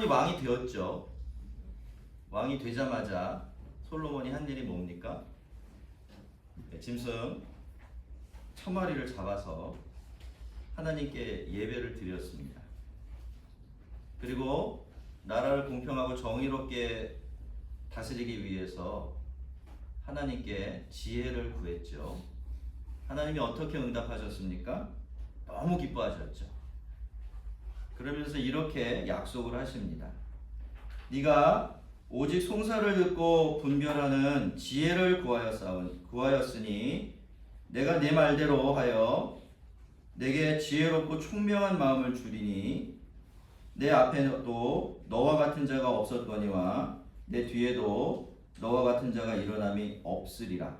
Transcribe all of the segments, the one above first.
솔로몬이 왕이 되었죠. 왕이 되자마자 솔로몬이 한 일이 뭡니까? 짐승 1000마리를 잡아서 하나님께 예배를 드렸습니다. 그리고 나라를 공평하고 정의롭게 다스리기 위해서 하나님께 지혜를 구했죠. 하나님이 어떻게 응답하셨습니까? 너무 기뻐하셨죠. 그러면서 이렇게 약속을 하십니다. 네가 오직 송사를 듣고 분별하는 지혜를 구하였으니 내가 네 말대로 하여 내게 지혜롭고 총명한 마음을 주리니 내 앞에도 너와 같은 자가 없었거니와 내 뒤에도 너와 같은 자가 일어남이 없으리라.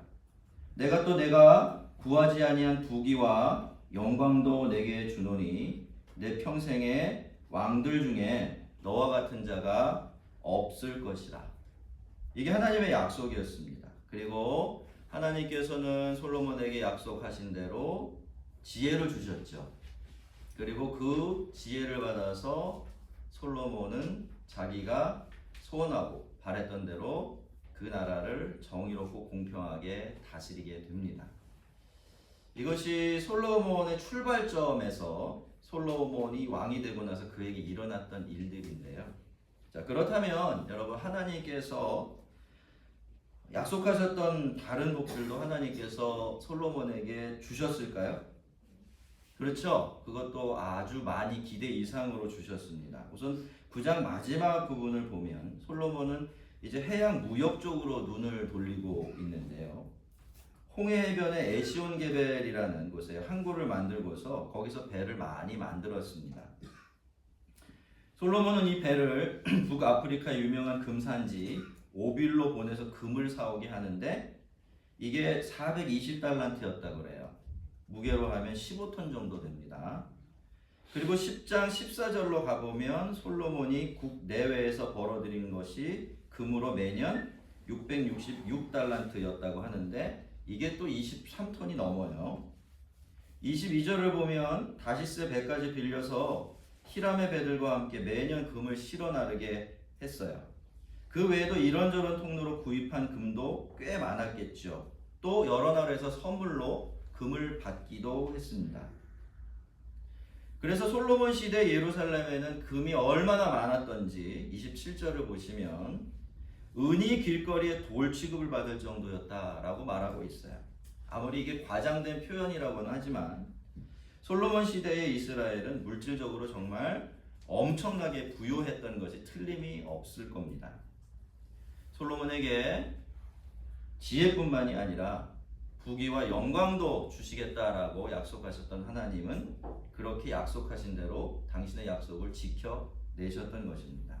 내가 구하지 아니한 부귀와 영광도 내게 주노니 내 평생에 왕들 중에 너와 같은 자가 없을 것이라. 이게 하나님의 약속이었습니다. 그리고 하나님께서는 솔로몬에게 약속하신 대로 지혜를 주셨죠. 그리고 그 지혜를 받아서 솔로몬은 자기가 소원하고 바랬던 대로 그 나라를 정의롭고 공평하게 다스리게 됩니다. 이것이 솔로몬의 출발점에서 솔로몬이 왕이 되고 나서 그에게 일어났던 일들인데요. 자, 그렇다면 여러분, 하나님께서 약속하셨던 다른 복들도 하나님께서 솔로몬에게 주셨을까요? 그렇죠. 그것도 아주 많이 기대 이상으로 주셨습니다. 우선 9장 마지막 부분을 보면 솔로몬은 이제 해양 무역 쪽으로 눈을 돌리고 있는데요. 홍해해변의 에시온게벨이라는 곳에 항구를 만들고서 거기서 배를 많이 만들었습니다. 솔로몬은 이 배를 북아프리카 유명한 금산지 오빌로 보내서 금을 사오게 하는데 이게 420달란트였다고 그래요. 무게로 하면 15톤 정도 됩니다. 그리고 10장 14절로 가보면 솔로몬이 국내외에서 벌어들인 것이 금으로 매년 666달란트였다고 하는데 이게 또 23톤이 넘어요. 22절을 보면 다시스 배까지 빌려서 히람의 배들과 함께 매년 금을 실어 나르게 했어요. 그 외에도 이런저런 통로로 구입한 금도 꽤 많았겠죠. 또 여러 나라에서 선물로 금을 받기도 했습니다. 그래서 솔로몬 시대 예루살렘에는 금이 얼마나 많았던지 27절을 보시면 은이 길거리에 돌 취급을 받을 정도였다라고 말하고 있어요. 아무리 이게 과장된 표현이라고는 하지만 솔로몬 시대의 이스라엘은 물질적으로 정말 엄청나게 부유했던 것이 틀림이 없을 겁니다. 솔로몬에게 지혜뿐만이 아니라 부귀와 영광도 주시겠다라고 약속하셨던 하나님은 그렇게 약속하신 대로 당신의 약속을 지켜내셨던 것입니다.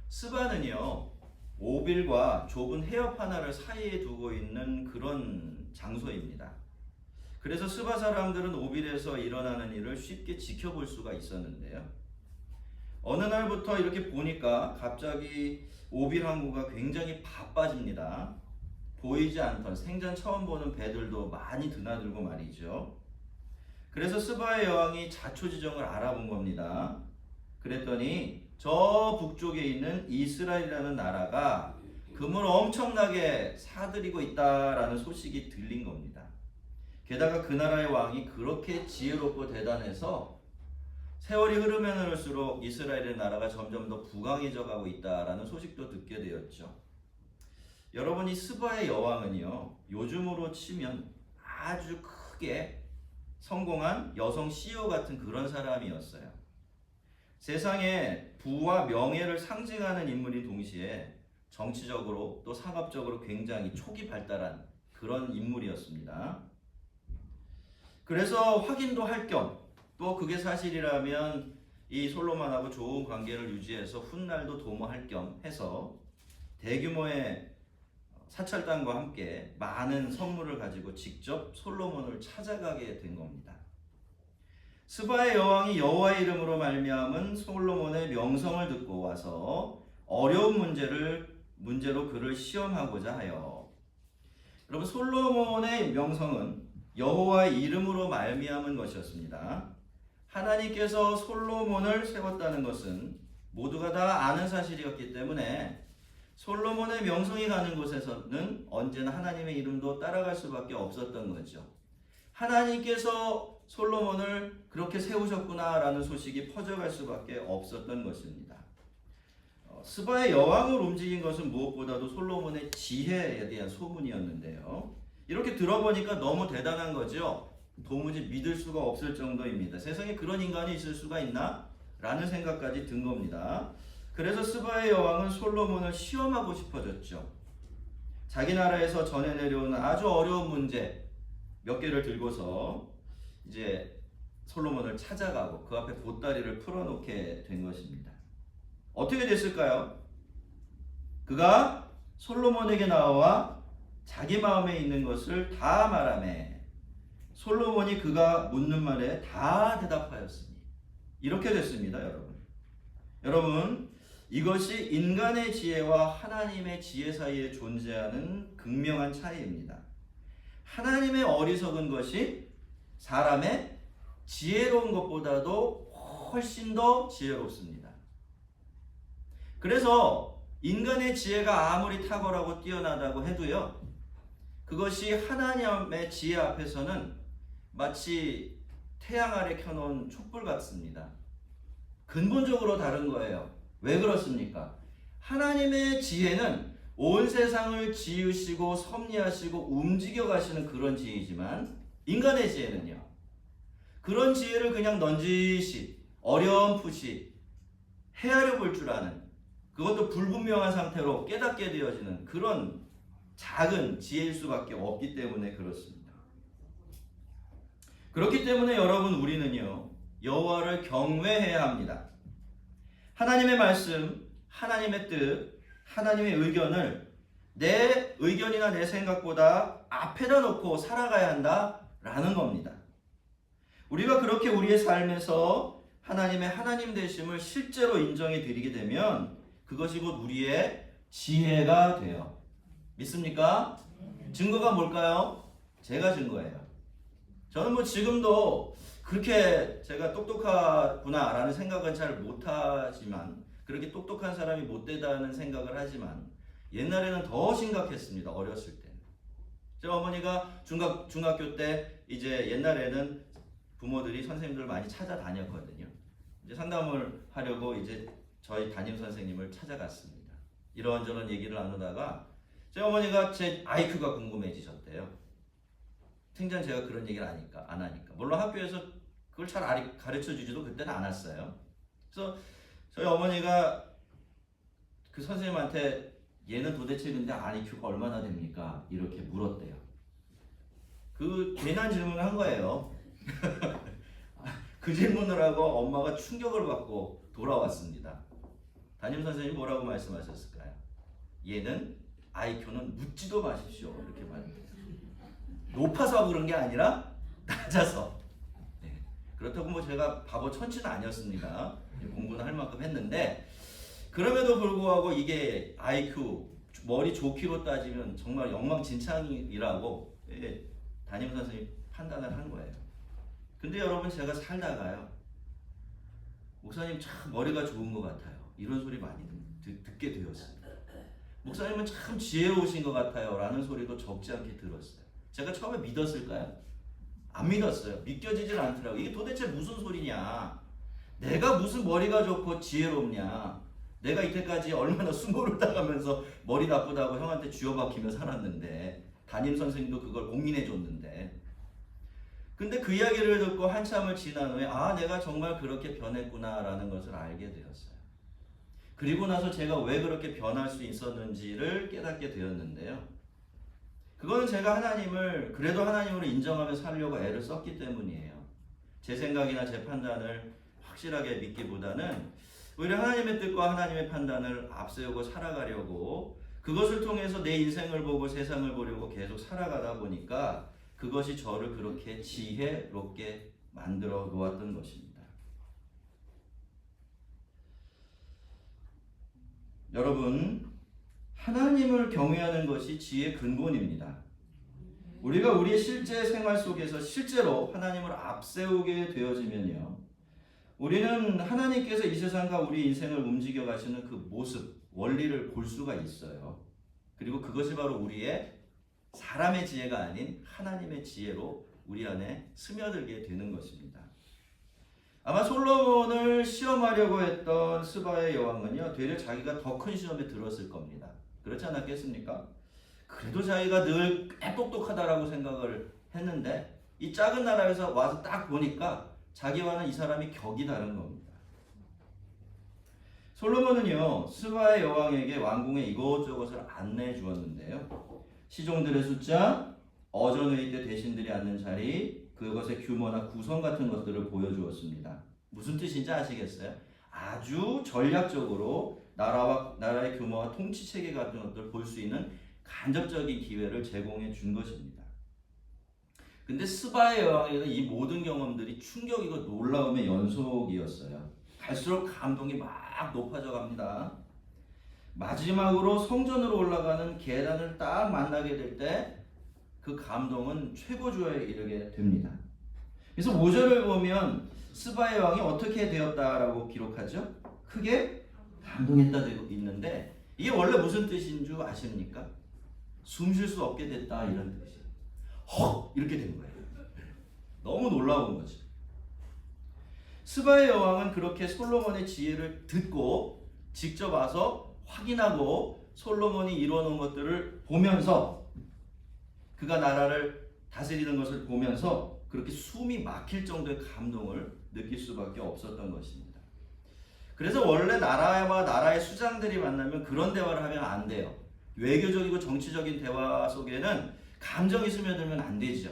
스바는요, 오빌과 좁은 해협 하나를 사이에 두고 있는 그런 장소입니다. 그래서 스바 사람들은 오빌에서 일어나는 일을 쉽게 지켜볼 수가 있었는데요. 어느 날부터 이렇게 보니까 갑자기 오빌 항구가 굉장히 바빠집니다. 보이지 않던 생전 처음 보는 배들도 많이 드나들고 말이죠. 그래서 스바의 여왕이 자초지종을 알아본 겁니다. 그랬더니 저 북쪽에 있는 이스라엘이라는 나라가 금을 엄청나게 사들이고 있다라는 소식이 들린 겁니다. 게다가 그 나라의 왕이 그렇게 지혜롭고 대단해서 세월이 흐르면 흐를수록 이스라엘의 나라가 점점 더 부강해져 가고 있다라는 소식도 듣게 되었죠. 여러분, 이 스바의 여왕은요, 요즘으로 치면 아주 크게 성공한 여성 CEO 같은 그런 사람이었어요. 세상에 부와 명예를 상징하는 인물인 동시에 정치적으로 또 상업적으로 굉장히 초기 발달한 그런 인물이었습니다. 그래서 확인도 할 겸 또 그게 사실이라면 이 솔로몬하고 좋은 관계를 유지해서 훗날도 도모할 겸 해서 대규모의 사찰단과 함께 많은 선물을 가지고 직접 솔로몬을 찾아가게 된 겁니다. 스바의 여왕이 여호와의 이름으로 말미암은 솔로몬의 명성을 듣고 와서 어려운 문제로 그를 시험하고자 하여. 여러분, 솔로몬의 명성은 여호와의 이름으로 말미암은 것이었습니다. 하나님께서 솔로몬을 세웠다는 것은 모두가 다 아는 사실이었기 때문에 솔로몬의 명성이 가는 곳에서는 언제나 하나님의 이름도 따라갈 수밖에 없었던 거죠. 하나님께서 솔로몬을 그렇게 세우셨구나라는 소식이 퍼져갈 수밖에 없었던 것입니다. 스바의 여왕을 움직인 것은 무엇보다도 솔로몬의 지혜에 대한 소문이었는데요. 이렇게 들어보니까 너무 대단한 거죠. 도무지 믿을 수가 없을 정도입니다. 세상에 그런 인간이 있을 수가 있나? 라는 생각까지 든 겁니다. 그래서 스바의 여왕은 솔로몬을 시험하고 싶어졌죠. 자기 나라에서 전해 내려오는 아주 어려운 문제 몇 개를 들고서 이제 솔로몬을 찾아가고 그 앞에 보따리를 풀어놓게 된 것입니다. 어떻게 됐을까요? 그가 솔로몬에게 나와 자기 마음에 있는 것을 다 말하매 솔로몬이 그가 묻는 말에 다 대답하였으니 이렇게 됐습니다. 여러분 이것이 인간의 지혜와 하나님의 지혜 사이에 존재하는 극명한 차이입니다. 하나님의 어리석은 것이 사람의 지혜로운 것보다도 훨씬 더 지혜롭습니다. 그래서 인간의 지혜가 아무리 탁월하고 뛰어나다고 해도요, 그것이 하나님의 지혜 앞에서는 마치 태양 아래 켜놓은 촛불 같습니다. 근본적으로 다른 거예요. 왜 그렇습니까? 하나님의 지혜는 온 세상을 지으시고 섭리하시고 움직여 가시는 그런 지혜이지만 인간의 지혜는요, 그런 지혜를 그냥 넌지시 어렴풋이 헤아려 볼 줄 아는, 그것도 불분명한 상태로 깨닫게 되어지는 그런 작은 지혜일 수밖에 없기 때문에 그렇습니다. 그렇기 때문에 여러분, 우리는요 여호와를 경외해야 합니다. 하나님의 말씀, 하나님의 뜻, 하나님의 의견을 내 의견이나 내 생각보다 앞에다 놓고 살아가야 한다라는 겁니다. 우리가 그렇게 우리의 삶에서 하나님의 하나님 되심을 실제로 인정해 드리게 되면 그것이 곧 우리의 지혜가 돼요. 믿습니까? 증거가 뭘까요? 제가 증거예요. 저는 지금도 그렇게 제가 똑똑하구나라는 생각은 잘 못하지만, 그렇게 똑똑한 사람이 못되다는 생각을 하지만 옛날에는 더 심각했습니다. 어렸을 때. 제 어머니가 중학교 때 이제 옛날에는 부모들이 선생님들 많이 찾아다녔거든요. 이제 상담을 하려고 이제 저희 담임 선생님을 찾아갔습니다. 이런저런 얘기를 나누다가 제 어머니가 제 IQ가 궁금해지셨대요. 생전 제가 그런 얘기를 안 하니까. 물론 학교에서 그걸 잘 가르쳐 주지도 그때는 않았어요. 그래서 저희 어머니가 그 선생님한테 얘는 도대체 근데 IQ가 얼마나 됩니까? 이렇게 물었대요. 그 괜한 질문을 한 거예요. 그 질문을 하고 엄마가 충격을 받고 돌아왔습니다. 담임 선생님이 뭐라고 말씀하셨을까요? 얘는 IQ는 묻지도 마십시오. 이렇게 말합니다. 높아서 그런 게 아니라 낮아서. 네. 그렇다고 제가 바보 천치는 아니었습니다. 공부는 할 만큼 했는데, 그럼에도 불구하고 이게 IQ, 머리 좋기로 따지면 정말 엉망진창이라고 담임 선생님이 판단을 한 거예요. 근데 여러분, 제가 살다가요, 목사님 참 머리가 좋은 것 같아요. 이런 소리 많이 듣게 되었습니다. 목사님은 참 지혜로우신 것 같아요. 라는 소리도 적지 않게 들었어요. 제가 처음에 믿었을까요? 안 믿었어요. 믿겨지질 않더라고요. 이게 도대체 무슨 소리냐. 내가 무슨 머리가 좋고 지혜롭냐. 내가 이때까지 얼마나 수모를 당하면서 머리 나쁘다고 형한테 쥐어박히며 살았는데, 담임 선생님도 그걸 공인해 줬는데. 근데 그 이야기를 듣고 한참을 지난 후에 내가 정말 그렇게 변했구나 라는 것을 알게 되었어요. 그리고 나서 제가 왜 그렇게 변할 수 있었는지를 깨닫게 되었는데요. 그거는 제가 하나님을 그래도 하나님으로 인정하며 살려고 애를 썼기 때문이에요. 제 생각이나 제 판단을 확실하게 믿기보다는 오히려 하나님의 뜻과 하나님의 판단을 앞세우고 살아가려고, 그것을 통해서 내 인생을 보고 세상을 보려고 계속 살아가다 보니까 그것이 저를 그렇게 지혜롭게 만들어 놓았던 것입니다. 여러분, 하나님을 경외하는 것이 지혜의 근본입니다. 우리가 우리의 실제 생활 속에서 실제로 하나님을 앞세우게 되어지면요, 우리는 하나님께서 이 세상과 우리 인생을 움직여 가시는 그 모습, 원리를 볼 수가 있어요. 그리고 그것이 바로 우리의 사람의 지혜가 아닌 하나님의 지혜로 우리 안에 스며들게 되는 것입니다. 아마 솔로몬을 시험하려고 했던 스바의 여왕은요, 되려 자기가 더 큰 시험에 들었을 겁니다. 그렇지 않았겠습니까? 그래도 자기가 늘 꽤 똑똑하다라고 생각을 했는데 이 작은 나라에서 와서 딱 보니까 자기와는 이 사람이 격이 다른 겁니다. 솔로몬은요, 스바의 여왕에게 왕궁의 이것저것을 안내해 주었는데요. 시종들의 숫자, 어전회의 때 대신들이 앉는 자리, 그것의 규모나 구성 같은 것들을 보여주었습니다. 무슨 뜻인지 아시겠어요? 아주 전략적으로 나라의 규모와 통치 체계 같은 것들을 볼 수 있는 간접적인 기회를 제공해 준 것입니다. 근데 스바의 여왕에게는 이 모든 경험들이 충격이고 놀라움의 연속이었어요. 갈수록 감동이 막 높아져 갑니다. 마지막으로 성전으로 올라가는 계단을 딱 만나게 될 때 그 감동은 최고조에 이르게 됩니다. 그래서 5절을 보면 스바의 왕이 어떻게 되었다라고 기록하죠? 크게 감동했다 되고 있는데 이게 원래 무슨 뜻인 줄 아십니까? 숨 쉴 수 없게 됐다 이런 뜻이에요. 헉! 이렇게 된 거예요. 너무 놀라운 거죠. 스바의 여왕은 그렇게 솔로몬의 지혜를 듣고 직접 와서 확인하고 솔로몬이 이루어놓은 것들을 보면서 그가 나라를 다스리는 것을 보면서 그렇게 숨이 막힐 정도의 감동을 느낄 수밖에 없었던 것입니다. 그래서 원래 나라와 나라의 수장들이 만나면 그런 대화를 하면 안 돼요. 외교적이고 정치적인 대화 속에는 감정이 스며들면 안 되죠.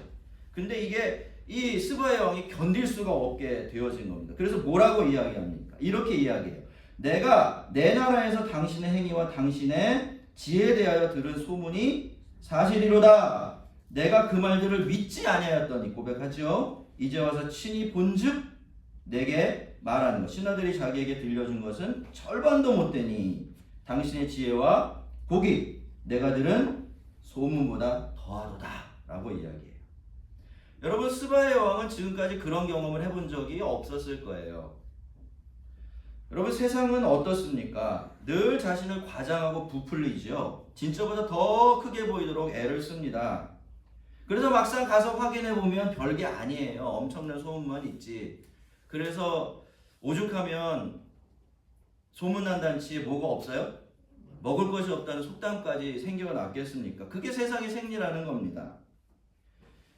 근데 이게 이 스바의 왕이 견딜 수가 없게 되어진 겁니다. 그래서 뭐라고 이야기합니까? 이렇게 이야기해요. 내가 내 나라에서 당신의 행위와 당신의 지혜에 대하여 들은 소문이 사실이로다. 내가 그 말들을 믿지 아니하였더니 고백하죠. 이제 와서 친히 본즉 내게 말하는 것. 신하들이 자기에게 들려준 것은 절반도 못 되니 당신의 지혜와 복이 내가 들은 소문보다 더하도다 라고 이야기해요. 여러분, 스바의 왕은 지금까지 그런 경험을 해본 적이 없었을 거예요. 여러분, 세상은 어떻습니까? 늘 자신을 과장하고 부풀리죠. 진짜보다 더 크게 보이도록 애를 씁니다. 그래서 막상 가서 확인해 보면 별게 아니에요. 엄청난 소문만 있지. 그래서 오죽하면 소문난 단치에 뭐가 없어요? 먹을 것이 없다는 속담까지 생겨났겠습니까? 그게 세상의 생리라는 겁니다.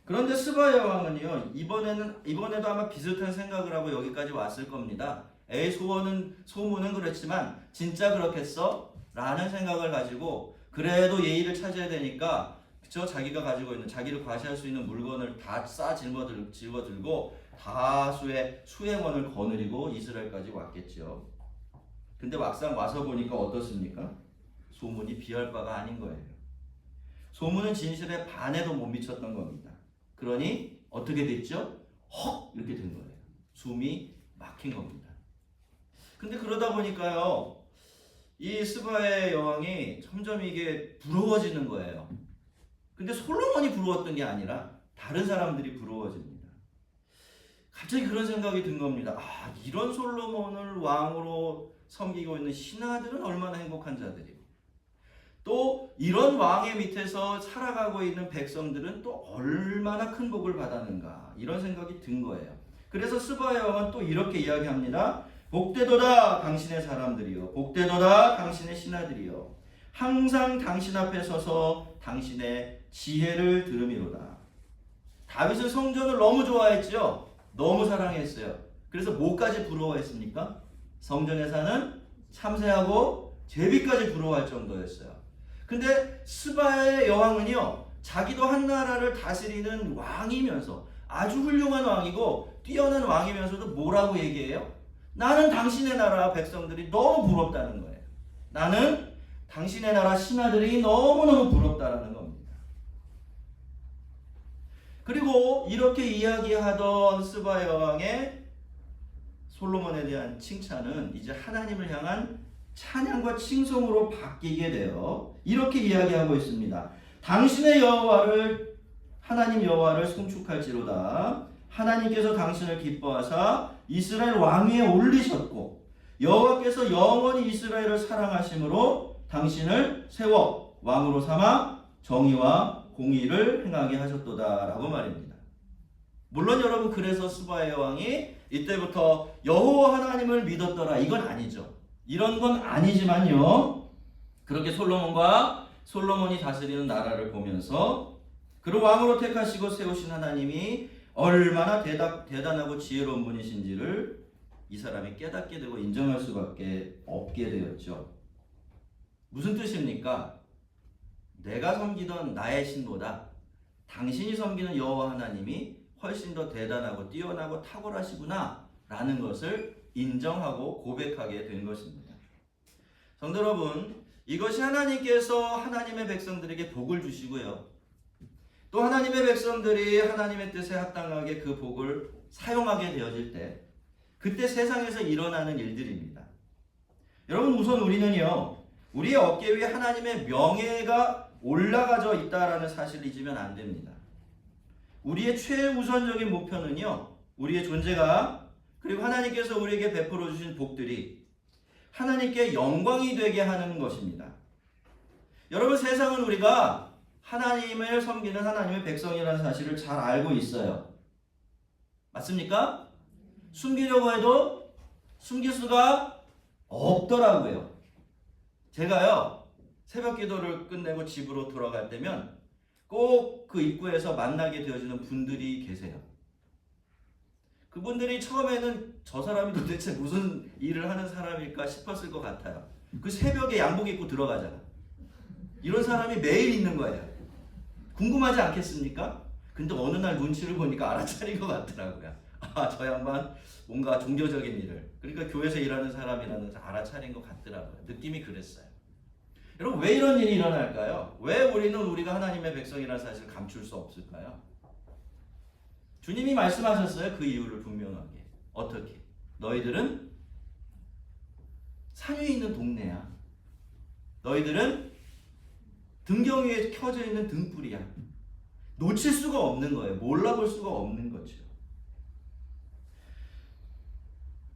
그런데 스바의 왕은요, 이번에도 아마 비슷한 생각을 하고 여기까지 왔을 겁니다. 에이, 소문은 그렇지만 진짜 그렇겠어? 라는 생각을 가지고 그래도 예의를 찾아야 되니까 그쵸? 자기가 가지고 있는, 자기를 과시할 수 있는 물건을 다 짊어들고 다수의 수행원을 거느리고 이스라엘까지 왔겠죠. 근데 막상 와서 보니까 어떻습니까? 소문이 비할 바가 아닌 거예요. 소문은 진실에 반에도 못 미쳤던 겁니다. 그러니 어떻게 됐죠? 헉! 이렇게 된 거예요. 숨이 막힌 겁니다. 근데 그러다 보니까요, 이 스바의 여왕이 점점 이게 부러워지는 거예요. 근데 솔로몬이 부러웠던 게 아니라 다른 사람들이 부러워집니다. 갑자기 그런 생각이 든 겁니다. 아, 이런 솔로몬을 왕으로 섬기고 있는 신하들은 얼마나 행복한 자들이고, 또 이런 왕의 밑에서 살아가고 있는 백성들은 또 얼마나 큰 복을 받았는가, 이런 생각이 든 거예요. 그래서 스바의 왕은 또 이렇게 이야기합니다. 복되도다 당신의 사람들이요, 복되도다 당신의 신하들이요, 항상 당신 앞에 서서 당신의 지혜를 들음이로다. 다윗은 성전을 너무 좋아했죠. 너무 사랑했어요. 그래서 뭐까지 부러워했습니까? 성전에 사는 참새하고 제비까지 부러워할 정도였어요. 근데 스바의 여왕은요, 자기도 한 나라를 다스리는 왕이면서 아주 훌륭한 왕이고 뛰어난 왕이면서도 뭐라고 얘기해요? 나는 당신의 나라 백성들이 너무 부럽다는 거예요. 나는 당신의 나라 신하들이 너무너무 부럽다라는 겁니다. 그리고 이렇게 이야기하던 스바 여왕의 솔로몬에 대한 칭찬은 이제 하나님을 향한 찬양과 칭송으로 바뀌게 되어 이렇게 이야기하고 있습니다. 당신의 하나님 여호와를 송축할지로다. 하나님께서 당신을 기뻐하사 이스라엘 왕위에 올리셨고 여호와께서 영원히 이스라엘을 사랑하심으로 당신을 세워 왕으로 삼아 정의와 공의를 행하게 하셨도다라고 말입니다. 물론 여러분 그래서 스바의 왕이 이때부터 여호와 하나님을 믿었더라 이건 아니죠. 이런 건 아니지만요. 그렇게 솔로몬이 다스리는 나라를 보면서 그를 왕으로 택하시고 세우신 하나님이 얼마나 대단하고 지혜로운 분이신지를 이 사람이 깨닫게 되고 인정할 수밖에 없게 되었죠. 무슨 뜻입니까? 내가 섬기던 나의 신보다 당신이 섬기는 여호와 하나님이 훨씬 더 대단하고 뛰어나고 탁월하시구나 라는 것을 인정하고 고백하게 된 것입니다. 성도 여러분, 이것이 하나님께서 하나님의 백성들에게 복을 주시고요. 또 하나님의 백성들이 하나님의 뜻에 합당하게 그 복을 사용하게 되어질 때 그때 세상에서 일어나는 일들입니다. 여러분 우선 우리는요. 우리의 어깨 위에 하나님의 명예가 올라가져 있다라는 사실을 잊으면 안 됩니다. 우리의 최우선적인 목표는요. 우리의 존재가 그리고 하나님께서 우리에게 베풀어 주신 복들이 하나님께 영광이 되게 하는 것입니다. 여러분 세상은 우리가 하나님을 섬기는 하나님의 백성이라는 사실을 잘 알고 있어요. 맞습니까? 숨기려고 해도 숨길 수가 없더라고요. 제가요 새벽 기도를 끝내고 집으로 돌아갈 때면 꼭 그 입구에서 만나게 되어지는 분들이 계세요. 그분들이 처음에는 저 사람이 도대체 무슨 일을 하는 사람일까 싶었을 것 같아요. 그 새벽에 양복 입고 들어가잖아. 이런 사람이 매일 있는 거예요. 궁금하지 않겠습니까? 근데 어느 날 눈치를 보니까 알아차린 것 같더라고요. 아, 저 양반 뭔가 종교적인 일을 그러니까 교회에서 일하는 사람이라는 것을 알아차린 것 같더라고요. 느낌이 그랬어요. 여러분 왜 이런 일이 일어날까요? 왜 우리는 우리가 하나님의 백성이라는 사실을 감출 수 없을까요? 주님이 말씀하셨어요. 그 이유를 분명하게. 어떻게? 너희들은 산 위에 있는 동네야. 너희들은 등경 위에 켜져 있는 등불이야. 놓칠 수가 없는 거예요. 몰라볼 수가 없는 거죠.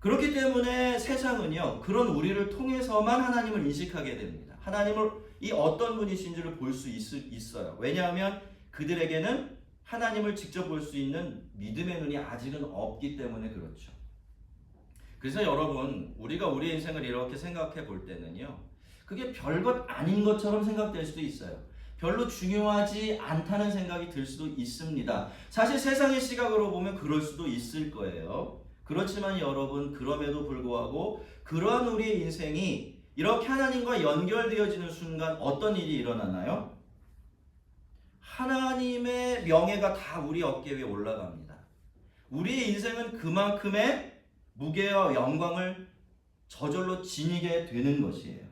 그렇기 때문에 세상은요. 그런 우리를 통해서만 하나님을 인식하게 됩니다. 하나님을 이 어떤 분이신지를 볼 수 있어요. 왜냐하면 그들에게는 하나님을 직접 볼 수 있는 믿음의 눈이 아직은 없기 때문에 그렇죠. 그래서 여러분 우리가 우리의 인생을 이렇게 생각해 볼 때는요. 그게 별것 아닌 것처럼 생각될 수도 있어요. 별로 중요하지 않다는 생각이 들 수도 있습니다. 사실 세상의 시각으로 보면 그럴 수도 있을 거예요. 그렇지만 여러분 그럼에도 불구하고 그러한 우리의 인생이 이렇게 하나님과 연결되어지는 순간 어떤 일이 일어나나요? 하나님의 명예가 다 우리 어깨 위에 올라갑니다. 우리의 인생은 그만큼의 무게와 영광을 저절로 지니게 되는 것이에요.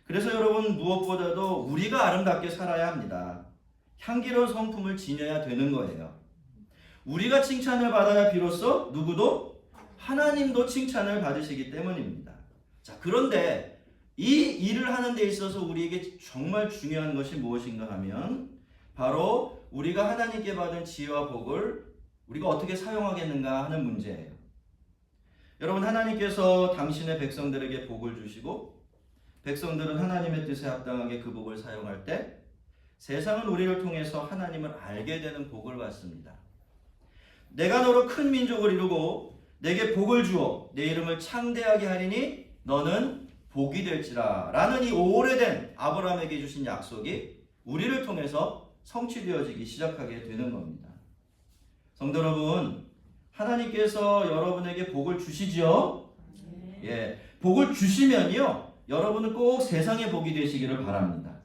그래서 여러분 무엇보다도 우리가 아름답게 살아야 합니다. 향기로운 성품을 지녀야 되는 거예요. 우리가 칭찬을 받아야 비로소 누구도 하나님도 칭찬을 받으시기 때문입니다. 자, 그런데 이 일을 하는 데 있어서 우리에게 정말 중요한 것이 무엇인가 하면 바로 우리가 하나님께 받은 지혜와 복을 우리가 어떻게 사용하겠는가 하는 문제예요. 여러분 하나님께서 당신의 백성들에게 복을 주시고 백성들은 하나님의 뜻에 합당하게 그 복을 사용할 때 세상은 우리를 통해서 하나님을 알게 되는 복을 받습니다. 내가 너로 큰 민족을 이루고 내게 복을 주어 내 이름을 창대하게 하리니 너는 복이 될지라 라는 이 오래된 아브라함에게 주신 약속이 우리를 통해서 성취되어지기 시작하게 되는 겁니다. 성도 여러분, 하나님께서 여러분에게 복을 주시죠? 예, 복을 주시면요 여러분은 꼭 세상의 복이 되시기를 바랍니다.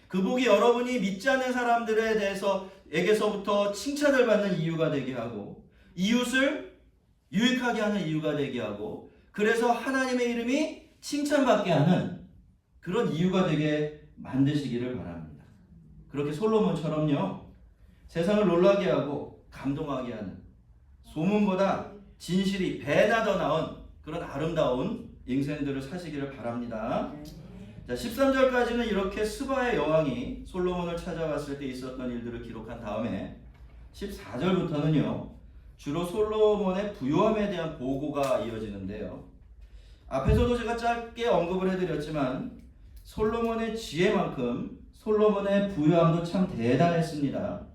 그 복이 여러분이 믿지 않는 사람들에 대해서에게서부터 칭찬을 받는 이유가 되게 하고 이웃을 유익하게 하는 이유가 되게 하고 그래서 하나님의 이름이 칭찬받게 하는 그런 이유가 되게 만드시기를 바랍니다. 그렇게 솔로몬처럼요 세상을 놀라게 하고 감동하게 하는 소문보다 진실이 배나 더 나은 그런 아름다운 인생들을 사시기를 바랍니다. 자, 13절까지는 이렇게 스바의 여왕이 솔로몬을 찾아왔을 때 있었던 일들을 기록한 다음에 14절부터는요 주로 솔로몬의 부요함에 대한 보고가 이어지는데요. 앞에서도 제가 짧게 언급을 해드렸지만 솔로몬의 지혜만큼 솔로몬의 부요함도 참 대단했습니다.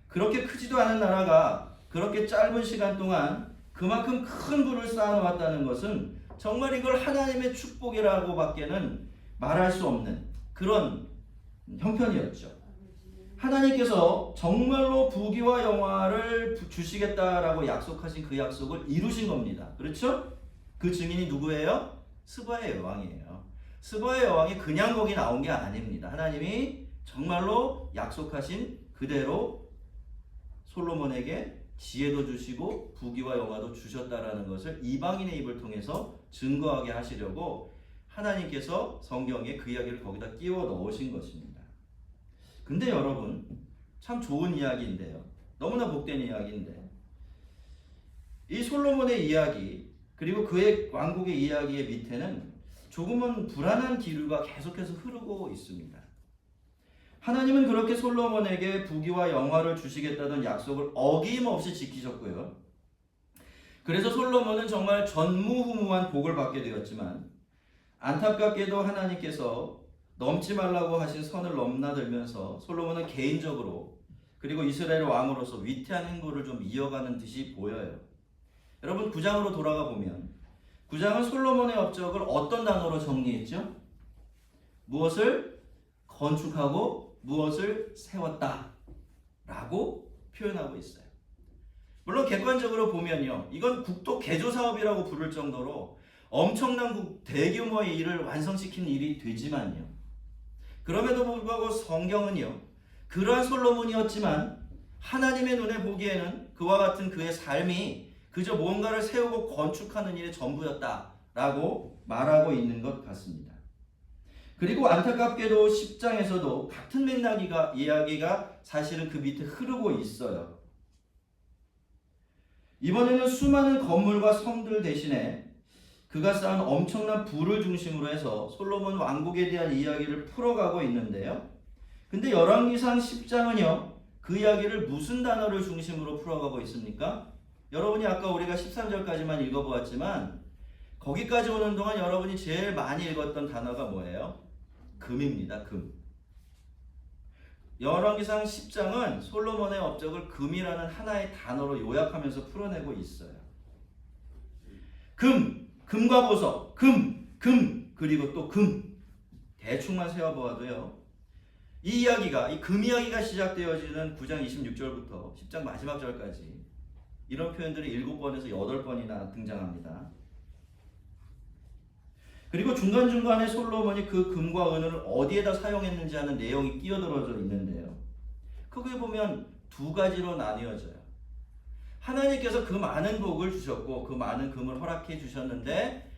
그렇게 크지도 않은 나라가 그렇게 짧은 시간 동안 그만큼 큰 부를 쌓아놓았다는 것은 정말 이걸 하나님의 축복이라고 밖에는 말할 수 없는 그런 형편이었죠. 하나님께서 정말로 부귀와 영화를 주시겠다라고 약속하신 그 약속을 이루신 겁니다. 그렇죠? 그 증인이 누구예요? 스바의 여왕이에요. 스바의 여왕이 그냥 거기 나온 게 아닙니다. 하나님이 정말로 약속하신 그대로 솔로몬에게 지혜도 주시고 부귀와 영화도 주셨다라는 것을 이방인의 입을 통해서 증거하게 하시려고 하나님께서 성경에 그 이야기를 거기다 끼워 넣으신 것입니다. 근데 여러분, 참 좋은 이야기인데요. 너무나 복된 이야기인데 이 솔로몬의 이야기 그리고 그의 왕국의 이야기의 밑에는 조금은 불안한 기류가 계속해서 흐르고 있습니다. 하나님은 그렇게 솔로몬에게 부귀와 영화를 주시겠다던 약속을 어김없이 지키셨고요. 그래서 솔로몬은 정말 전무후무한 복을 받게 되었지만 안타깝게도 하나님께서 넘지 말라고 하신 선을 넘나들면서 솔로몬은 개인적으로 그리고 이스라엘 왕으로서 위태한 행보를 좀 이어가는 듯이 보여요. 여러분 9장으로 돌아가 보면 9장은 솔로몬의 업적을 어떤 단어로 정리했죠? 무엇을 건축하고 무엇을 세웠다 라고 표현하고 있어요. 물론 객관적으로 보면요, 이건 국토 개조 사업이라고 부를 정도로 엄청난 대규모의 일을 완성시키는 일이 되지만요, 그럼에도 불구하고 성경은요, 그러한 솔로몬이었지만 하나님의 눈에 보기에는 그와 같은 그의 삶이 그저 뭔가를 세우고 건축하는 일의 전부였다라고 말하고 있는 것 같습니다. 그리고 안타깝게도 10장에서도 같은 맥락이가 이야기가 사실은 그 밑에 흐르고 있어요. 이번에는 수많은 건물과 성들 대신에 그가 쌓은 엄청난 부를 중심으로 해서 솔로몬 왕국에 대한 이야기를 풀어가고 있는데요. 근데 열왕기상 10장은요, 그 이야기를 무슨 단어를 중심으로 풀어가고 있습니까? 여러분이 아까 우리가 13절까지만 읽어보았지만 거기까지 오는 동안 여러분이 제일 많이 읽었던 단어가 뭐예요? 금입니다. 금. 열왕기상 10장은 솔로몬의 업적을 금이라는 하나의 단어로 요약하면서 풀어내고 있어요. 금, 금과 보석, 금, 그리고 또 금. 대충만 세어보아도요, 이 이야기가, 이 금 이야기가 시작되어지는 9장 26절부터 10장 마지막 절까지 이런 표현들이 7번에서 8번이나 등장합니다. 그리고 중간중간에 솔로몬이 그 금과 은을 어디에다 사용했는지 하는 내용이 끼어들어져 있는데요. 거기에 보면 두 가지로 나뉘어져요. 하나님께서 그 많은 복을 주셨고 그 많은 금을 허락해 주셨는데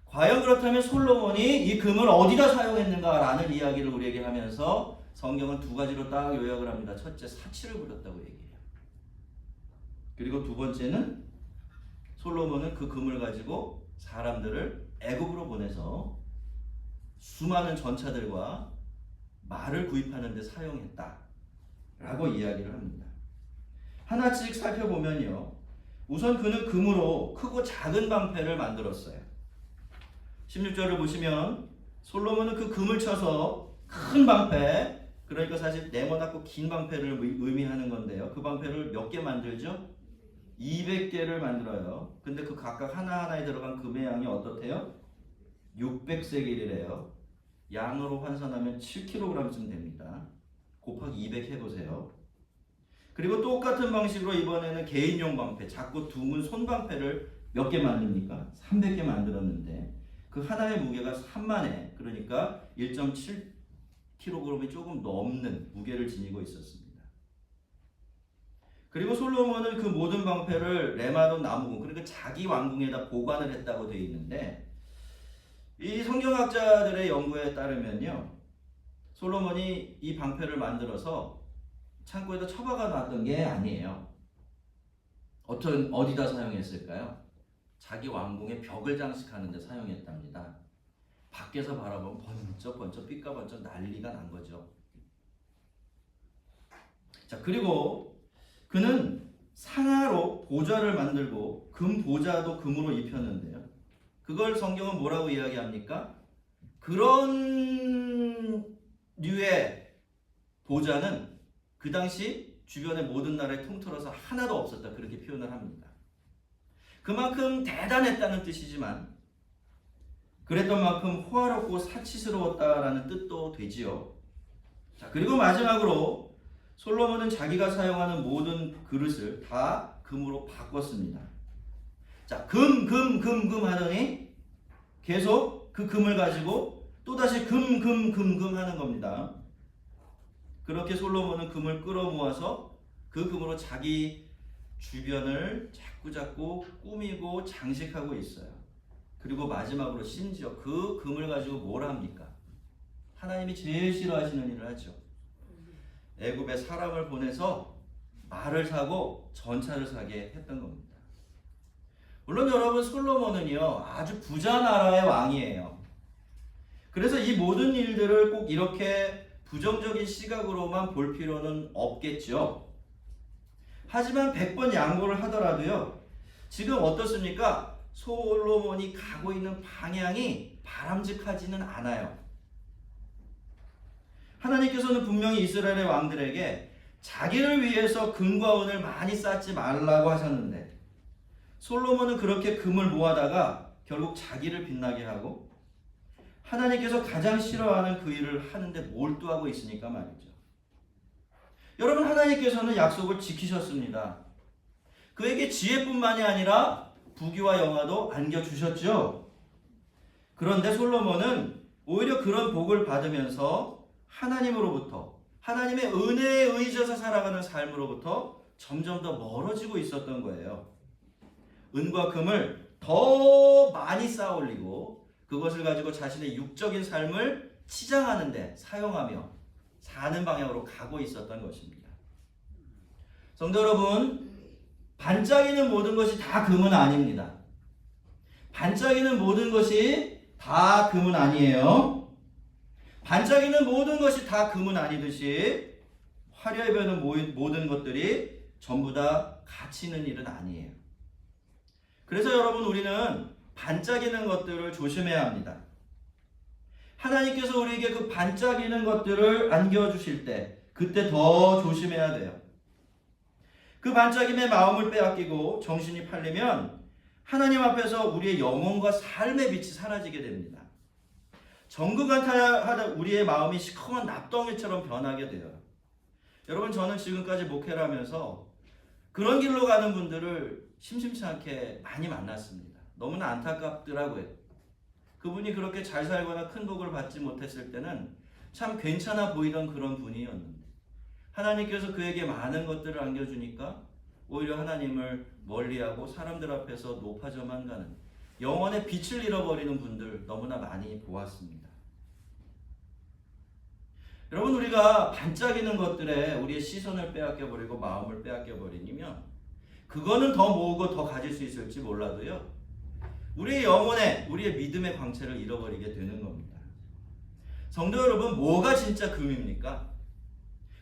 과연 그렇다면 솔로몬이 이 금을 어디다 사용했는가라는 이야기를 우리에게 하면서 성경은 두 가지로 딱 요약을 합니다. 첫째, 사치를 부렸다고 얘기해요. 그리고 두 번째는 솔로몬은 그 금을 가지고 사람들을 애굽으로 보내서 수많은 전차들과 말을 구입하는 데 사용했다 라고 이야기를 합니다. 하나씩 살펴보면요, 우선 그는 금으로 크고 작은 방패를 만들었어요. 16절을 보시면 솔로몬은 그 금을 쳐서 큰 방패, 그러니까 사실 네모나고 긴 방패를 의미하는 건데요, 그 방패를 몇 개 만들죠? 200개를 만들어요. 근데 그 각각 하나하나에 들어간 금의 양이 어떻대요? 600세겔이래요. 양으로 환산하면 7kg쯤 됩니다. 곱하기 200 해보세요. 그리고 똑같은 방식으로 이번에는 개인용 방패, 작고 둥근 손방패를 몇 개 만듭니까? 300개 만들었는데 그 하나의 무게가 3만에, 그러니까 1.7kg이 조금 넘는 무게를 지니고 있었습니다. 그리고 솔로몬은 그 모든 방패를 레마돈 나무궁, 그러니까 자기 왕궁에다 보관을 했다고 되어 있는데, 이 성경학자들의 연구에 따르면요, 솔로몬이 이 방패를 만들어서 창고에다 처박아 놨던 게 아니에요. 어디다 사용했을까요? 자기 왕궁의 벽을 장식하는 데 사용했답니다. 밖에서 바라보면 번쩍번쩍 삐까번쩍 난리가 난 거죠. 자, 그리고 그는 상아로 보좌를 만들고 금 보좌도 금으로 입혔는데요. 그걸 성경은 뭐라고 이야기합니까? 그런 류의 보좌는 그 당시 주변의 모든 나라에 통틀어서 하나도 없었다. 그렇게 표현을 합니다. 그만큼 대단했다는 뜻이지만 그랬던 만큼 호화롭고 사치스러웠다라는 뜻도 되지요. 자, 그리고 마지막으로 솔로몬은 자기가 사용하는 모든 그릇을 다 금으로 바꿨습니다. 자, 금 하더니 계속 그 금을 가지고 또다시 금 하는 겁니다. 그렇게 솔로몬은 금을 끌어모아서 그 금으로 자기 주변을 자꾸자꾸 꾸미고 장식하고 있어요. 그리고 마지막으로 심지어 그 금을 가지고 뭘 합니까? 하나님이 제일 싫어하시는 일을 하죠. 애굽에 사람을 보내서 말을 사고 전차를 사게 했던 겁니다. 물론 여러분, 솔로몬은요 아주 부자 나라의 왕이에요. 그래서 이 모든 일들을 꼭 이렇게 부정적인 시각으로만 볼 필요는 없겠죠. 하지만 100번 양보를 하더라도요, 지금 어떻습니까? 솔로몬이 가고 있는 방향이 바람직하지는 않아요. 하나님께서는 분명히 이스라엘의 왕들에게 자기를 위해서 금과 은을 많이 쌓지 말라고 하셨는데, 솔로몬은 그렇게 금을 모아다가 결국 자기를 빛나게 하고 하나님께서 가장 싫어하는 그 일을 하는데 몰두하고 있으니까 말이죠. 여러분, 하나님께서는 약속을 지키셨습니다. 그에게 지혜뿐만이 아니라 부귀와 영화도 안겨주셨죠. 그런데 솔로몬은 오히려 그런 복을 받으면서 하나님으로부터, 하나님의 은혜에 의지해서 살아가는 삶으로부터 점점 더 멀어지고 있었던 거예요. 은과 금을 더 많이 쌓아 올리고 그것을 가지고 자신의 육적인 삶을 치장하는 데 사용하며 사는 방향으로 가고 있었던 것입니다. 성도 여러분, 반짝이는 모든 것이 다 금은 아닙니다. 반짝이는 모든 것이 다 금은 아니에요. 반짝이는 모든 것이 다 금은 아니듯이 화려해 보이는 모든 것들이 전부 다 가치 있는 일은 아니에요. 그래서 여러분, 우리는 반짝이는 것들을 조심해야 합니다. 하나님께서 우리에게 그 반짝이는 것들을 안겨주실 때 그때 더 조심해야 돼요. 그 반짝임에 마음을 빼앗기고 정신이 팔리면 하나님 앞에서 우리의 영혼과 삶의 빛이 사라지게 됩니다. 정극한탄하다 우리의 마음이 시커먼 납덩이처럼 변하게 돼요. 여러분, 저는 지금까지 목회를 하면서 그런 길로 가는 분들을 심심치 않게 많이 만났습니다. 너무나 안타깝더라고요. 그분이 그렇게 잘 살거나 큰 복을 받지 못했을 때는 참 괜찮아 보이던 그런 분이었는데 하나님께서 그에게 많은 것들을 안겨주니까 오히려 하나님을 멀리하고 사람들 앞에서 높아져만 가는, 영혼의 빛을 잃어버리는 분들 너무나 많이 보았습니다. 여러분, 우리가 반짝이는 것들에 우리의 시선을 빼앗겨버리고 마음을 빼앗겨버리면 그거는 더 모으고 더 가질 수 있을지 몰라도요, 우리의 영혼에, 우리의 믿음의 광채를 잃어버리게 되는 겁니다. 성도 여러분, 뭐가 진짜 금입니까?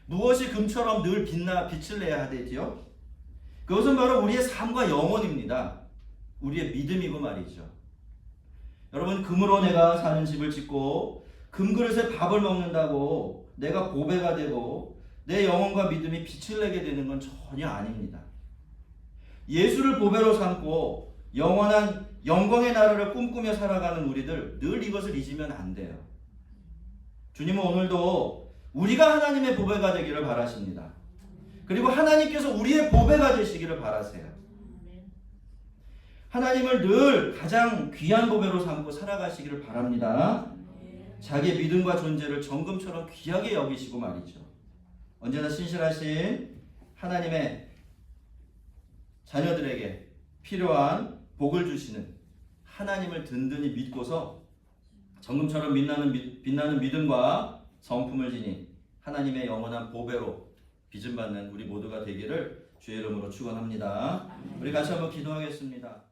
무엇이 금처럼 늘 빛을 내야 되지요? 그것은 바로 우리의 삶과 영혼입니다. 우리의 믿음이고 말이죠. 여러분, 금으로 내가 사는 집을 짓고 금그릇에 밥을 먹는다고 내가 보배가 되고 내 영혼과 믿음이 빛을 내게 되는 건 전혀 아닙니다. 예수를 보배로 삼고 영원한 영광의 나라를 꿈꾸며 살아가는 우리들, 늘 이것을 잊으면 안 돼요. 주님은 오늘도 우리가 하나님의 보배가 되기를 바라십니다. 그리고 하나님께서 우리의 보배가 되시기를 바라세요. 하나님을 늘 가장 귀한 보배로 삼고 살아가시기를 바랍니다. 자기의 믿음과 존재를 정금처럼 귀하게 여기시고 말이죠. 언제나 신실하신 하나님의 자녀들에게 필요한 복을 주시는 하나님을 든든히 믿고서 정금처럼 빛나는 믿음과 성품을 지닌 하나님의 영원한 보배로 빚음받는 우리 모두가 되기를 주의 이름으로 축원합니다. 우리 같이 한번 기도하겠습니다.